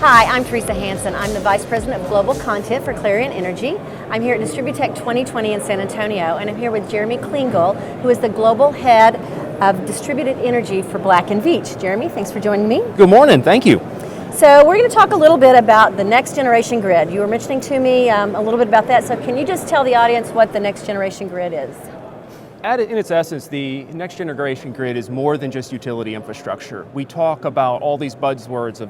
Hi, I'm Teresa Hansen. I'm the Vice President of Global Content for Clarion Energy. I'm here at Distributech 2020 in San Antonio, and I'm here with Jeremy Klingel, who is the Global Head of Distributed Energy for Black Veatch. Jeremy, thanks for joining me. Good morning, thank you. So we're going to talk a little bit about the next generation grid. You were mentioning to me a little bit about that, so can you just tell the audience what the next generation grid is? In its essence, the next generation grid is more than just utility infrastructure. We talk about all these buzzwords of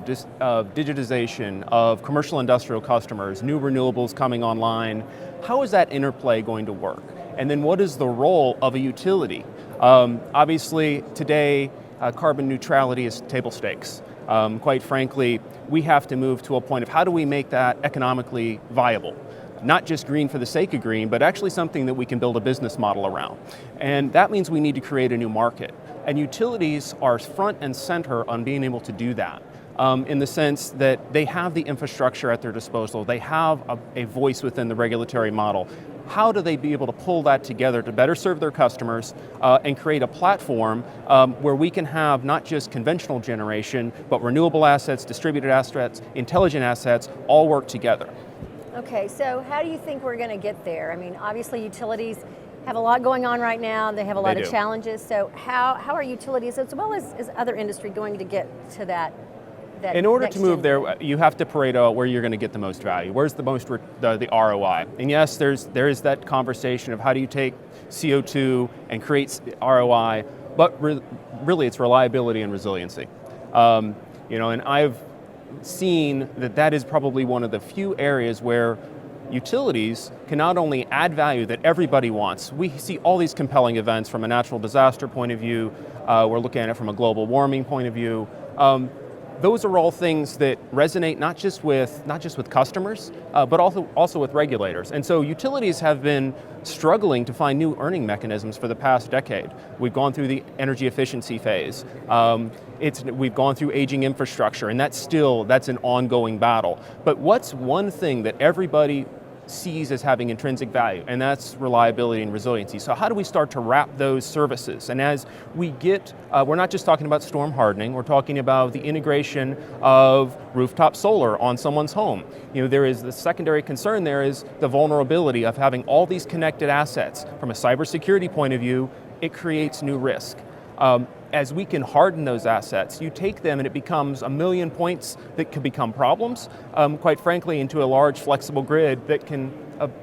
digitization, of commercial industrial customers, new renewables coming online. How is that interplay going to work? And then what is the role of a utility? Obviously, today, carbon neutrality is table stakes. Quite frankly, we have to move to a point of how do we make that economically viable? Not just green for the sake of green, but actually something that we can build a business model around. And that means we need to create a new market. And utilities are front and center on being able to do that, in the sense that they have the infrastructure at their disposal. They have a voice within the regulatory model. How do they be able to pull that together to better serve their customers and create a platform where we can have not just conventional generation, but renewable assets, distributed assets, intelligent assets, all work together? Okay, so how do you think we're going to get there? I mean, obviously utilities have a lot going on right now. They have a lot of challenges. So how are utilities, as well as other industry, going to get to that? In order to move there, you have to Pareto where you're going to get the most value. Where's the most the ROI? And yes, there is that conversation of how do you take CO2 and create ROI, but really it's reliability and resiliency. And I've seen that is probably one of the few areas where utilities can not only add value that everybody wants. We see all these compelling events from a natural disaster point of view. We're looking at it from a global warming point of view. Those are all things that resonate not just with customers, but also with regulators. And so utilities have been struggling to find new earning mechanisms for the past decade. We've gone through the energy efficiency phase. We've gone through aging infrastructure, and that's an ongoing battle. But what's one thing that everybody sees as having intrinsic value, and that's reliability and resiliency. So how do we start to wrap those services? And as we get, we're not just talking about storm hardening, we're talking about the integration of rooftop solar on someone's home. There is the secondary concern there is the vulnerability of having all these connected assets. From a cybersecurity point of view, it creates new risk. As we can harden those assets, you take them and it becomes a million points that could become problems, quite frankly, into a large flexible grid that can,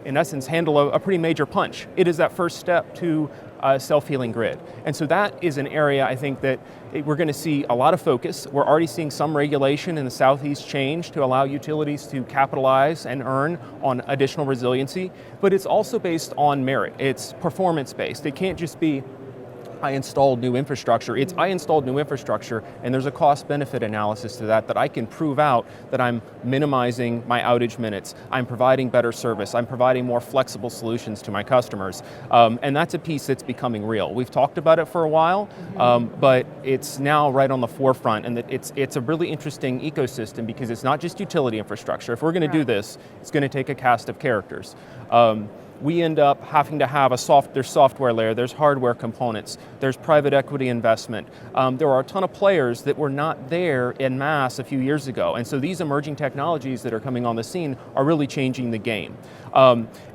in essence, handle a pretty major punch. It is that first step to a self-healing grid. And so that is an area I think that we're going to see a lot of focus. We're already seeing some regulation in the Southeast change to allow utilities to capitalize and earn on additional resiliency, but it's also based on merit. It's performance-based. It can't just be I installed new infrastructure. It's I installed new infrastructure, and there's a cost-benefit analysis to that I can prove out that I'm minimizing my outage minutes, I'm providing better service, I'm providing more flexible solutions to my customers, and that's a piece that's becoming real. We've talked about it for a while, but it's now right on the forefront, and it's a really interesting ecosystem because it's not just utility infrastructure. If we're going to do this, it's going to take a cast of characters. We end up having to have there's software layer, there's hardware components, there's private equity investment. There are a ton of players that were not there en masse a few years ago. And so these emerging technologies that are coming on the scene are really changing the game.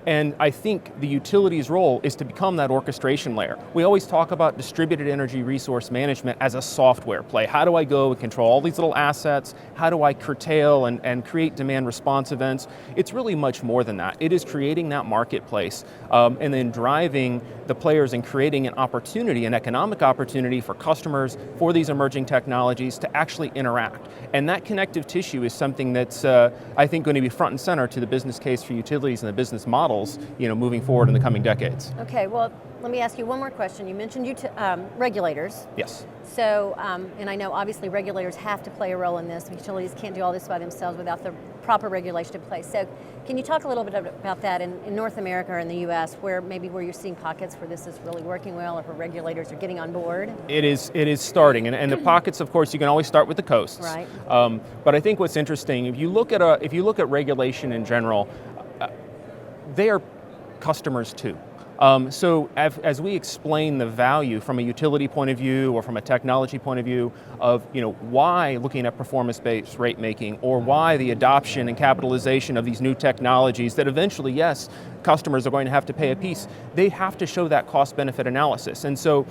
And I think the utility's role is to become that orchestration layer. We always talk about distributed energy resource management as a software play. How do I go and control all these little assets? How do I curtail and create demand response events? It's really much more than that. It is creating that marketplace and then driving the players and creating an opportunity, an economic opportunity for customers, for these emerging technologies to actually interact. And that connective tissue is something that's, I think, going to be front and center to the business case for utilities and the business models, moving forward in the coming decades. Okay, well, let me ask you one more question. You mentioned regulators. Yes. So, and I know obviously regulators have to play a role in this. Utilities can't do all this by themselves without the proper regulation in place. So can you talk a little bit about that in North America or in the US, where you're seeing pockets where this is really working well, or where regulators are getting on board? It is starting, and the pockets, of course, you can always start with the coasts. Right. But I think what's interesting, if you look at regulation in general, they are customers too. So as we explain the value from a utility point of view or from a technology point of view of why looking at performance-based rate making, or why the adoption and capitalization of these new technologies that eventually, yes, customers are going to have to pay a piece, they have to show that cost-benefit analysis. And so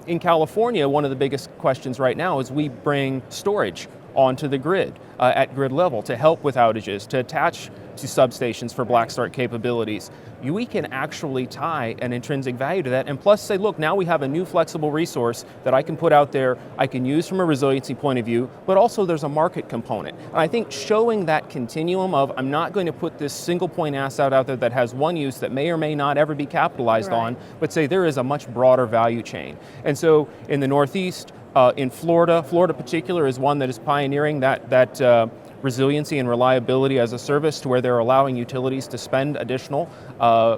in California, one of the biggest questions right now is we bring storage onto the grid at grid level to help with outages, to attach to substations for black start capabilities. We can actually tie an intrinsic value to that, and plus say, look, now we have a new flexible resource that I can put out there, I can use from a resiliency point of view, but also there's a market component. And I think showing that continuum of, I'm not going to put this single point asset out there that has one use that may or may not ever be capitalized on, but say there is a much broader value chain. And so in the Northeast, in Florida particular is one that is pioneering that resiliency and reliability as a service, to where they're allowing utilities to spend additional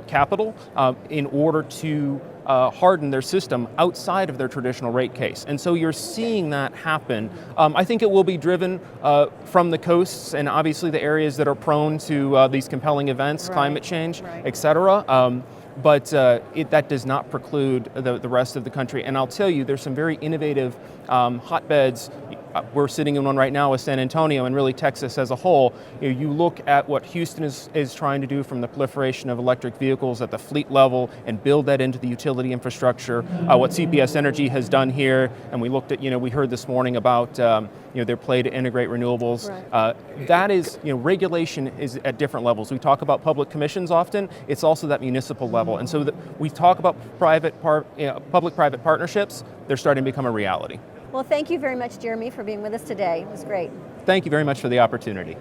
capital in order to harden their system outside of their traditional rate case. And so you're seeing that happen. I think it will be driven from the coasts and obviously the areas that are prone to these compelling events, climate change, et cetera. But that does not preclude the rest of the country. And I'll tell you, there's some very innovative hotbeds. We're sitting in one right now with San Antonio and really Texas as a whole. You look at what Houston is trying to do from the proliferation of electric vehicles at the fleet level and build that into the utility infrastructure. What CPS Energy has done here, and we looked at, we heard this morning about their play to integrate renewables. That is, regulation is at different levels. We talk about public commissions often. It's also that municipal level. And so we talk about public-private partnerships. They're starting to become a reality. Well, thank you very much, Jeremy, for being with us today. It was great. Thank you very much for the opportunity.